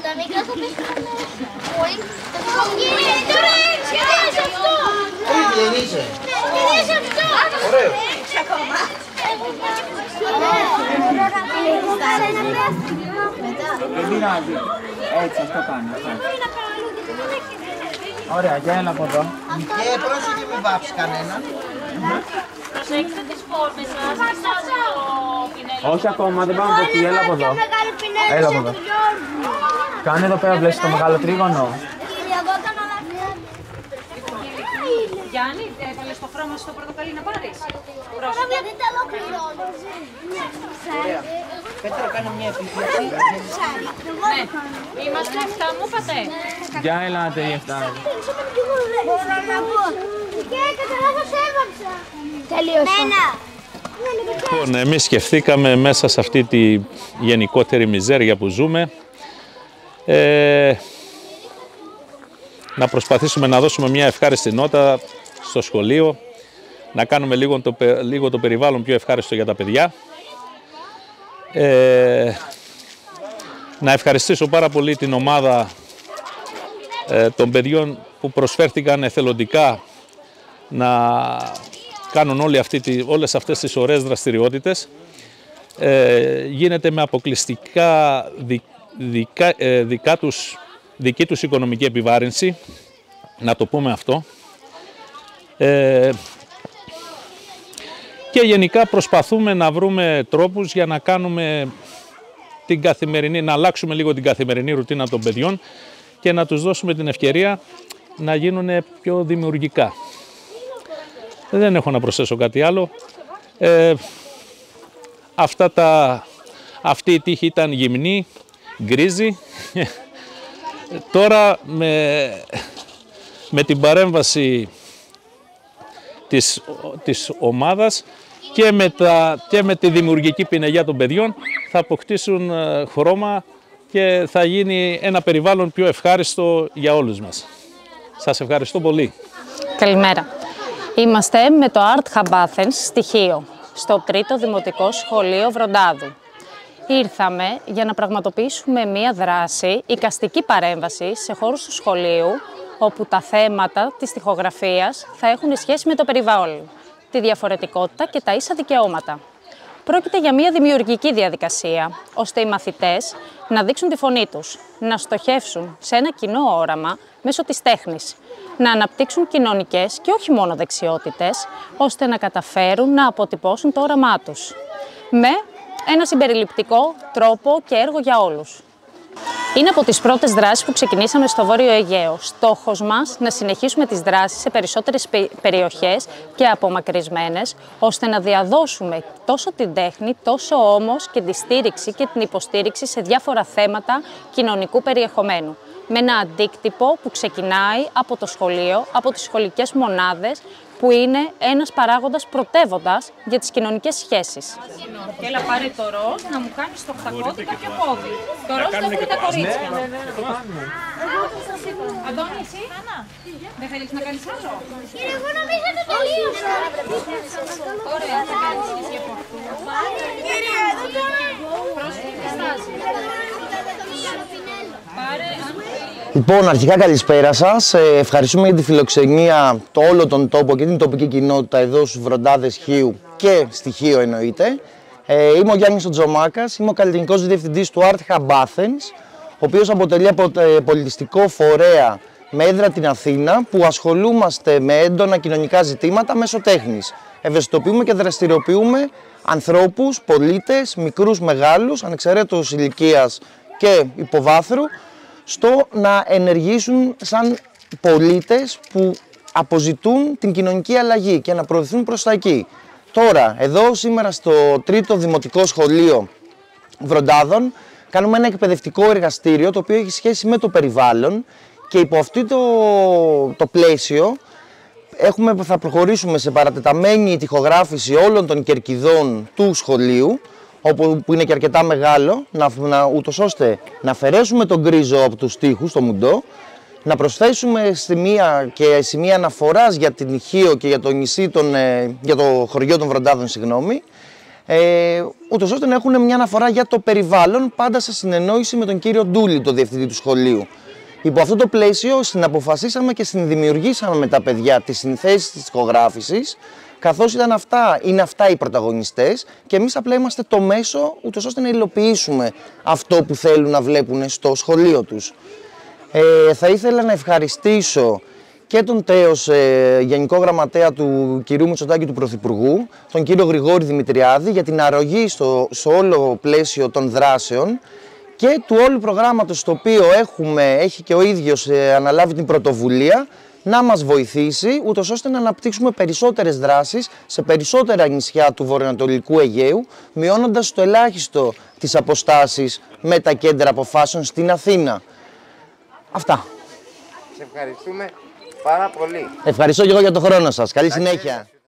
Τα μικρά θα πέσουν. Σχεδίασε αυτό! Δεν είσαι. Σχεδίασε αυτό! Ωραίο. Δεν πειράζει. Έτσι, αυτό κάνω. Ωραία, για ένα από εδώ. Και πρόσεχε μην βάψει κανένα. Προσέξτε τις φόρμες σας. Όχι ακόμα, δεν πάμε από εκεί, έλα από εδώ. Έλα από εδώ. Κάνε εδώ πέρα, βλέπεις το μεγάλο τρίγωνο. Γιάννη, έβαλες το χρώμα στο πορτοκαλί να πάρεις. Γιατί τα ολοκληρώνω. Πέτρο, κάνω μια επίθεση. Ναι, είμαστε 7, μου είπατε. Για ελάτε οι 7. Μπορώ να πω. Και κατά λάθος έβαψα. Τελείωσα. Λοιπόν, εμείς σκεφτήκαμε μέσα σε αυτή τη γενικότερη μιζέρια που ζούμε να προσπαθήσουμε να δώσουμε μια ευχάριστη νότα στο σχολείο, να κάνουμε λίγο το περιβάλλον πιο ευχάριστο για τα παιδιά. Να ευχαριστήσω πάρα πολύ την ομάδα των παιδιών που προσφέρθηκαν εθελοντικά να κάνουν όλες αυτές τις ωραίες δραστηριότητες. Γίνεται με αποκλειστικά δική τους οικονομική επιβάρυνση, να το πούμε αυτό. Και γενικά προσπαθούμε να βρούμε τρόπους για να κάνουμε να αλλάξουμε λίγο την καθημερινή ρουτίνα των παιδιών και να τους δώσουμε την ευκαιρία να γίνουν πιο δημιουργικά. Δεν έχω να προσθέσω κάτι άλλο. Αυτή η τύχη ήταν γυμνή, γκρίζη. Τώρα με την παρέμβαση της ομάδας και με τη δημιουργική πινελιά των παιδιών θα αποκτήσουν χρώμα και θα γίνει ένα περιβάλλον πιο ευχάριστο για όλους μας. Σας ευχαριστώ πολύ. Καλημέρα. Είμαστε με το Art Hub Athens στοιχείο, στο 3ο Δημοτικό Σχολείο Βροντάδου. Ήρθαμε για να πραγματοποιήσουμε μία δράση, εικαστική παρέμβαση σε χώρους του σχολείου, όπου τα θέματα της τοιχογραφίας θα έχουν σχέση με το περιβάλλον, τη διαφορετικότητα και τα ίσα δικαιώματα. Πρόκειται για μία δημιουργική διαδικασία, ώστε οι μαθητές να δείξουν τη φωνή τους, να στοχεύσουν σε ένα κοινό όραμα μέσω της τέχνης, να αναπτύξουν κοινωνικές και όχι μόνο δεξιότητες, ώστε να καταφέρουν να αποτυπώσουν το όραμά τους, με ένα συμπεριληπτικό τρόπο και έργο για όλους. Είναι από τις πρώτες δράσεις που ξεκινήσαμε στο Βόρειο Αιγαίο. Στόχος μας να συνεχίσουμε τις δράσεις σε περισσότερες περιοχές και απομακρυσμένες, ώστε να διαδώσουμε τόσο την τέχνη, τόσο όμως και τη στήριξη και την υποστήριξη σε διάφορα θέματα κοινωνικού περιεχομένου. Με ένα αντίκτυπο που ξεκινάει από το σχολείο, από τις σχολικές μονάδες, που είναι ένας παράγοντας πρωτεύοντας για τις κοινωνικές σχέσεις. Και έλα πάρε το ροζ να μου κάνεις το χτακώδι κάποιο πόδι. Το ροζ το έχουν τα κορίτσια. Αντώνη, εσύ, δεν θέλεις να κάνεις άλλο? Κύριε, εγώ νομίζω ότι τελείωσα. Ωραία, θα κάνεις εσύ από αυτού. Κύριε, εδώ το... Πρόσεχε, στάση. Πάρε, Λοιπόν, αρχικά καλησπέρα σας. Ευχαριστούμε για τη φιλοξενία όλων των τόπων και την τοπική κοινότητα εδώ στους Βροντάδες Χίου και στη Χίο εννοείται. Είμαι ο Γιάννης Τζομάκας, είμαι ο καλλιτεχνικός διευθυντής του Art Hub Athens, ο οποίος αποτελεί πολιτιστικό φορέα με έδρα την Αθήνα, που ασχολούμαστε με έντονα κοινωνικά ζητήματα μέσω τέχνης. Ευαισθητοποιούμε και δραστηριοποιούμε ανθρώπους, πολίτες, μικρούς, μεγάλους, ανεξαιρέτως ηλικίας και υποβάθρου, στο να ενεργήσουν σαν πολίτες που αποζητούν την κοινωνική αλλαγή και να προωθηθούν προς τα εκεί. Τώρα, εδώ σήμερα στο 3ο Δημοτικό Σχολείο Βροντάδων κάνουμε ένα εκπαιδευτικό εργαστήριο το οποίο έχει σχέση με το περιβάλλον και υπό αυτό το πλαίσιο θα προχωρήσουμε σε παρατεταμένη τοιχογράφηση όλων των κερκιδών του σχολείου, που είναι και αρκετά μεγάλο, ούτως ώστε να αφαιρέσουμε τον γκρίζο από τους τοίχους, το μουντό, να προσθέσουμε σημεία αναφοράς για την Χίο και για το χωριό των Βροντάδων, ούτως ώστε να έχουν μια αναφορά για το περιβάλλον, πάντα σε συνεννόηση με τον κύριο Ντούλη, τον διευθυντή του σχολείου. Υπό αυτό το πλαίσιο συναποφασίσαμε και συνδημιουργήσαμε με τα παιδιά τις συνθέσεις της ηχογράφησης, καθώς είναι αυτά οι πρωταγωνιστές και εμείς απλά είμαστε το μέσο, ούτως ώστε να υλοποιήσουμε αυτό που θέλουν να βλέπουν στο σχολείο τους. Θα ήθελα να ευχαριστήσω και τον τέος Γενικό Γραμματέα του κυρίου Μητσοτάκη του Πρωθυπουργού, τον κύριο Γρηγόρη Δημητριάδη, για την αρρωγή στο όλο πλαίσιο των δράσεων και του όλου προγράμματος, το οποίο έχει και ο ίδιος αναλάβει την πρωτοβουλία να μας βοηθήσει, ούτως ώστε να αναπτύξουμε περισσότερες δράσεις σε περισσότερα νησιά του βορειοανατολικού Αιγαίου, μειώνοντας στο ελάχιστο τις αποστάσεις με τα κέντρα αποφάσεων στην Αθήνα. Αυτά. Σε ευχαριστούμε πάρα πολύ. Ευχαριστώ και εγώ για τον χρόνο σας. Καλή συνέχεια.